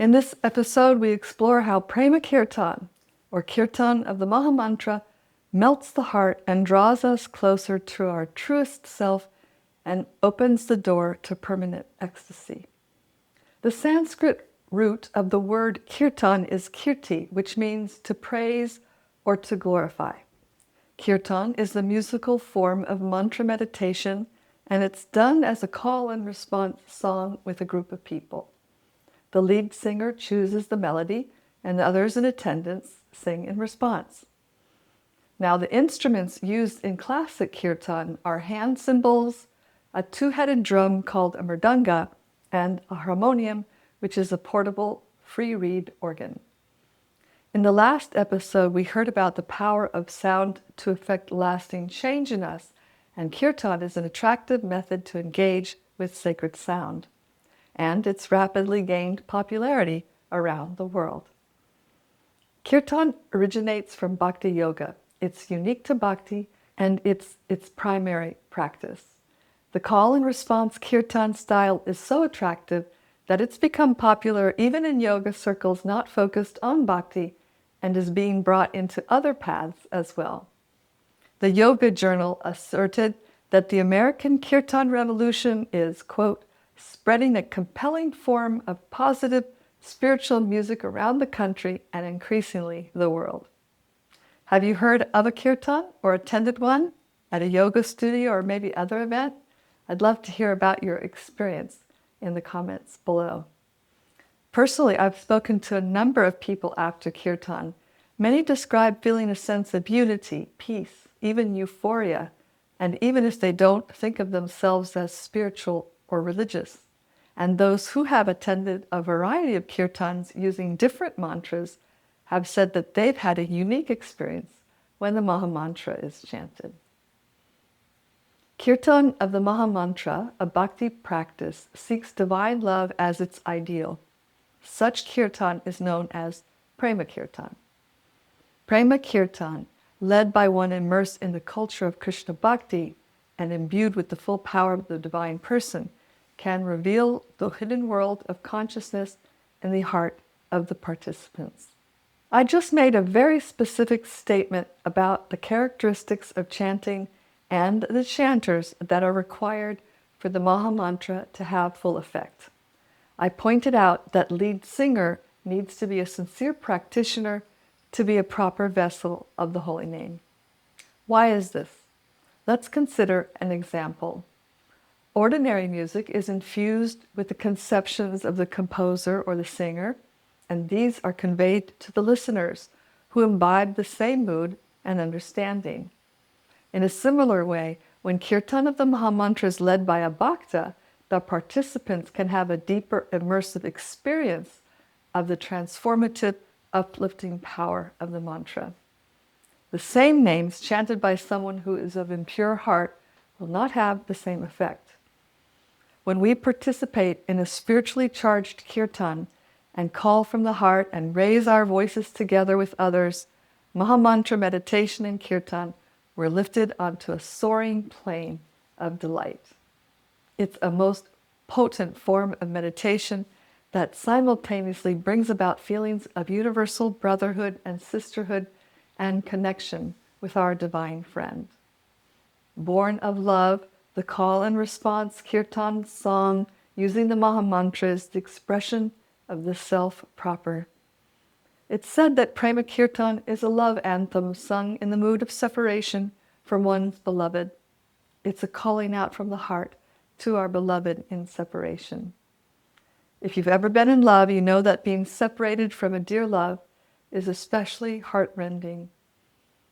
In this episode, we explore how Prema Kirtan, or Kirtan of the Maha Mantra, melts the heart and draws us closer to our truest self and opens the door to permanent ecstasy. The Sanskrit root of the word kirtan is kirti, which means to praise or to glorify. Kirtan is the musical form of mantra meditation, and it's done as a call and response song with a group of people. The lead singer chooses the melody, and others in attendance sing in response. Now, the instruments used in classic kirtan are hand cymbals, a two-headed drum called a mridanga, and a harmonium, which is a portable free reed organ. In the last episode, we heard about the power of sound to effect lasting change in us, and kirtan is an attractive method to engage with sacred sound, and it's rapidly gained popularity around the world. Kirtan originates from Bhakti Yoga. It's unique to Bhakti, and it's its primary practice. The call and response kirtan style is so attractive that it's become popular even in yoga circles not focused on Bhakti, and is being brought into other paths as well. The Yoga Journal asserted that the American Kirtan revolution is, quote, spreading a compelling form of positive spiritual music around the country and increasingly the world. Have you heard of a kirtan or attended one at a yoga studio or maybe other event? I'd love to hear about your experience in the comments below. Personally, I've spoken to a number of people after kirtan. Many describe feeling a sense of unity, peace, even euphoria, and even if they don't think of themselves as spiritual or religious. And those who have attended a variety of kirtans using different mantras have said that they've had a unique experience when the Maha Mantra is chanted. Kirtan of the Maha Mantra, a bhakti practice, seeks divine love as its ideal. Such kirtan is known as Prema Kirtan. Prema Kirtan, led by one immersed in the culture of Krishna Bhakti and imbued with the full power of the divine person, can reveal the hidden world of consciousness in the heart of the participants. I just made a very specific statement about the characteristics of chanting and the chanters that are required for the Maha Mantra to have full effect. I pointed out that lead singer needs to be a sincere practitioner to be a proper vessel of the holy name. Why is this? Let's consider an example. Ordinary music is infused with the conceptions of the composer or the singer, and these are conveyed to the listeners who imbibe the same mood and understanding. In a similar way, when Kirtan of the Maha Mantra is led by a bhakta, the participants can have a deeper immersive experience of the transformative, uplifting power of the mantra. The same names chanted by someone who is of impure heart will not have the same effect. When we participate in a spiritually charged kirtan and call from the heart and raise our voices together with others, Maha Mantra meditation and kirtan, we're lifted onto a soaring plane of delight. It's a most potent form of meditation that simultaneously brings about feelings of universal brotherhood and sisterhood and connection with our divine friend. Born of love, the call and response kirtan song using the Maha Mantra is the expression of the self proper. It's said that Prema Kirtan is a love anthem sung in the mood of separation from one's beloved. It's a calling out from the heart to our beloved in separation. If you've ever been in love, you know that being separated from a dear love is especially heartrending.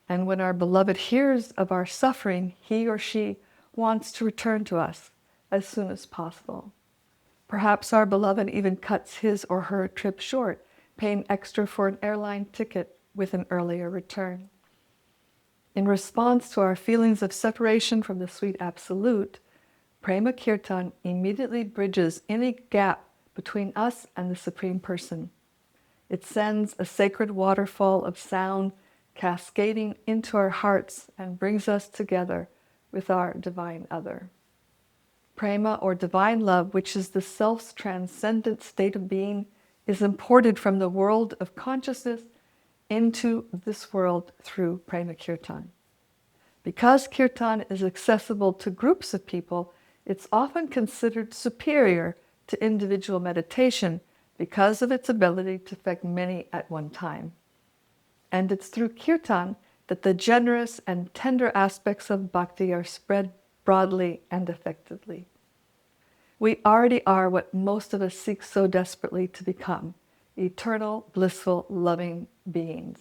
And when our beloved hears of our suffering, he or she wants to return to us as soon as possible. Perhaps our beloved even cuts his or her trip short, paying extra for an airline ticket with an earlier return. In response to our feelings of separation from the sweet absolute, Prema Kirtan immediately bridges any gap between us and the Supreme Person. It sends a sacred waterfall of sound cascading into our hearts and brings us together with our divine other. Prema, or divine love, which is the self's transcendent state of being, is imported from the world of consciousness into this world through Prema Kirtan. Because Kirtan is accessible to groups of people, it's often considered superior to individual meditation because of its ability to affect many at one time. And it's through Kirtan that the generous and tender aspects of Bhakti are spread broadly and effectively. We already are what most of us seek so desperately to become, eternal, blissful, loving beings.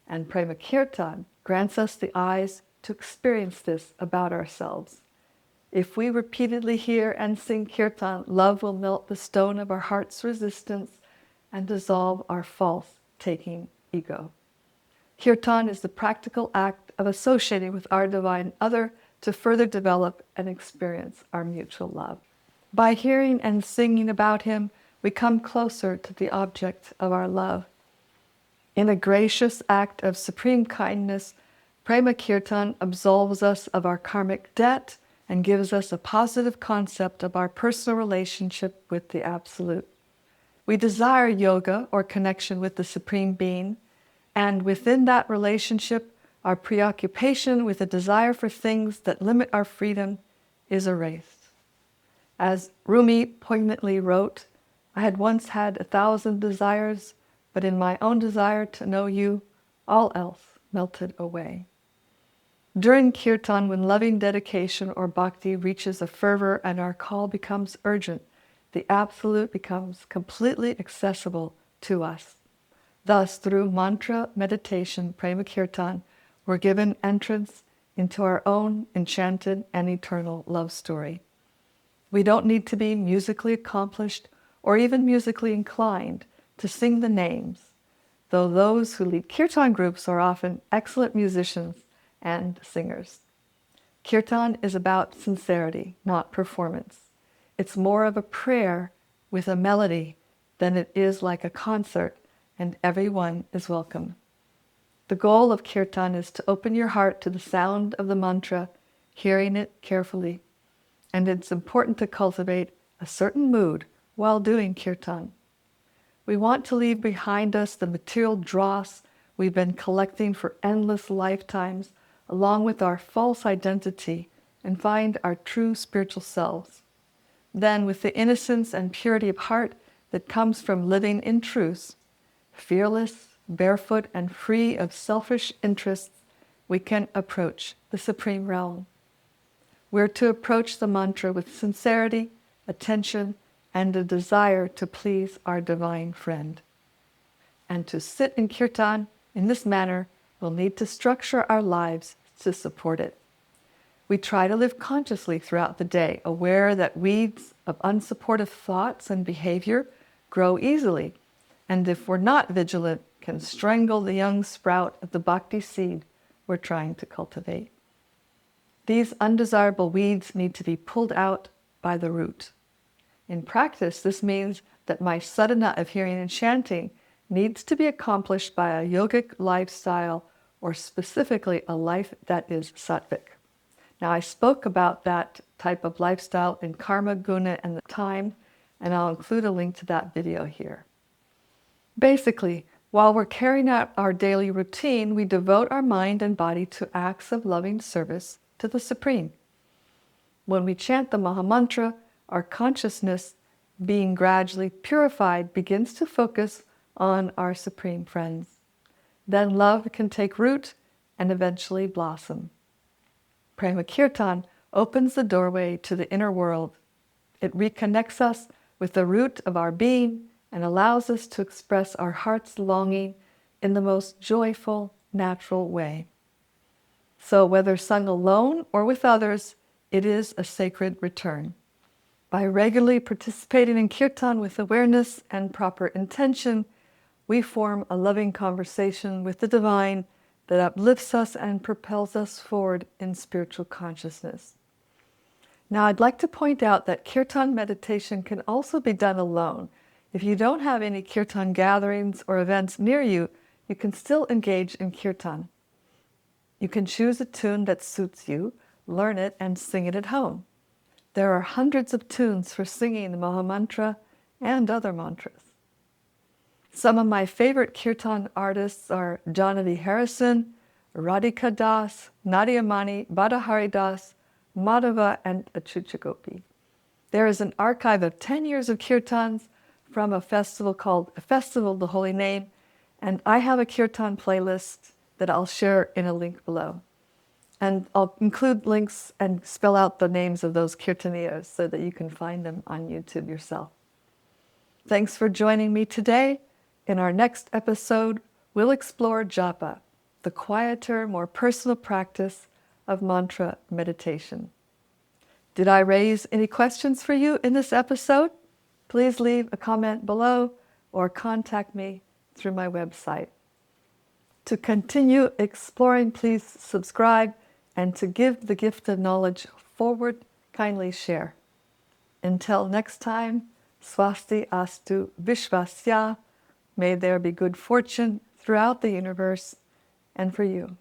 And Prema Kirtan grants us the eyes to experience this about ourselves. If we repeatedly hear and sing Kirtan, love will melt the stone of our heart's resistance and dissolve our false-taking ego. Kirtan is the practical act of associating with our divine other to further develop and experience our mutual love. By hearing and singing about him, we come closer to the object of our love. In a gracious act of supreme kindness, Prema Kirtan absolves us of our karmic debt and gives us a positive concept of our personal relationship with the Absolute. We desire yoga or connection with the Supreme Being, and within that relationship, our preoccupation with a desire for things that limit our freedom is erased. As Rumi poignantly wrote, "I had once had 1,000 desires, but in my own desire to know you, all else melted away." During Kirtan, when loving dedication or bhakti reaches a fervor and our call becomes urgent, the Absolute becomes completely accessible to us. Thus, through mantra, meditation, Prema Kirtan, we're given entrance into our own enchanted and eternal love story. We don't need to be musically accomplished or even musically inclined to sing the names, though those who lead Kirtan groups are often excellent musicians and singers. Kirtan is about sincerity, not performance. It's more of a prayer with a melody than it is like a concert, and everyone is welcome. The goal of Kirtan is to open your heart to the sound of the mantra, hearing it carefully. And it's important to cultivate a certain mood while doing Kirtan. We want to leave behind us the material dross we've been collecting for endless lifetimes, along with our false identity, and find our true spiritual selves. Then, with the innocence and purity of heart that comes from living in truth, fearless, barefoot, and free of selfish interests, we can approach the Supreme Realm. We're to approach the mantra with sincerity, attention, and a desire to please our divine friend. And to sit in Kirtan in this manner, we'll need to structure our lives to support it. We try to live consciously throughout the day, aware that weeds of unsupportive thoughts and behavior grow easily, and if we're not vigilant, can strangle the young sprout of the bhakti seed we're trying to cultivate. These undesirable weeds need to be pulled out by the root. In practice, this means that my sadhana of hearing and chanting needs to be accomplished by a yogic lifestyle, or specifically a life that is sattvic. Now, I spoke about that type of lifestyle in Karma, Guna, and the Time, and I'll include a link to that video here. Basically, while we're carrying out our daily routine, we devote our mind and body to acts of loving service to the Supreme. When we chant the Mahamantra, our consciousness, being gradually purified, begins to focus on our Supreme Friends. Then love can take root and eventually blossom. Prema Kirtan opens the doorway to the inner world. It reconnects us with the root of our being and allows us to express our heart's longing in the most joyful, natural way. So whether sung alone or with others, it is a sacred return. By regularly participating in Kirtan with awareness and proper intention, we form a loving conversation with the divine that uplifts us and propels us forward in spiritual consciousness. Now, I'd like to point out that Kirtan meditation can also be done alone. If you don't have any Kirtan gatherings or events near you, you can still engage in Kirtan. You can choose a tune that suits you, learn it, and sing it at home. There are hundreds of tunes for singing the Mahamantra and other mantras. Some of my favorite kirtan artists are Janavi Harrison, Radhika Das, Nadia Mani, Badahari Das, Madhava, and Achuchagopi. There is an archive of 10 years of kirtans from a festival called Festival of the Holy Name, and I have a kirtan playlist that I'll share in a link below. And I'll include links and spell out the names of those kirtaniyas so that you can find them on YouTube yourself. Thanks for joining me today. In our next episode, we'll explore japa, the quieter, more personal practice of mantra meditation. Did I raise any questions for you in this episode? Please leave a comment below or contact me through my website. To continue exploring, please subscribe, and to give the gift of knowledge forward, kindly share. Until next time, swasti astu vishvasya. May there be good fortune throughout the universe and for you.